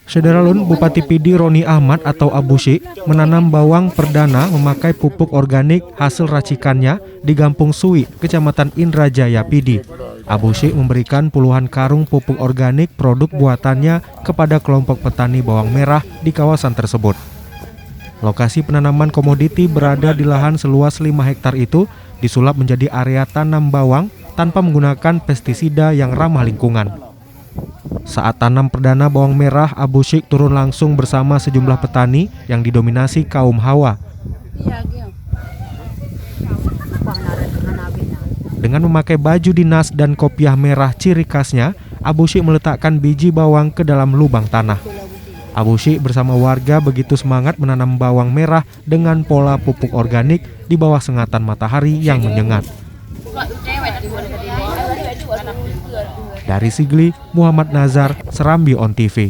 Sederalun Bupati Pidi Roni Ahmad atau Abu Syik menanam bawang perdana memakai pupuk organik hasil racikannya di Gampung Sui, Kecamatan Indrajaya, Pidi. Abu Syik memberikan puluhan karung pupuk organik produk buatannya kepada kelompok petani bawang merah di kawasan tersebut. Lokasi penanaman komoditi berada di lahan seluas 5 hektar itu disulap menjadi area tanam bawang tanpa menggunakan pestisida yang ramah lingkungan. Saat tanam perdana bawang merah, Abu Syik turun langsung bersama sejumlah petani yang didominasi kaum Hawa. Dengan memakai baju dinas dan kopiah merah ciri khasnya, Abu Syik meletakkan biji bawang ke dalam lubang tanah. Abu Syik bersama warga begitu semangat menanam bawang merah dengan pola pupuk organik di bawah sengatan matahari yang menyengat. Dari Sigli, Muhammad Nazar, Serambi On TV.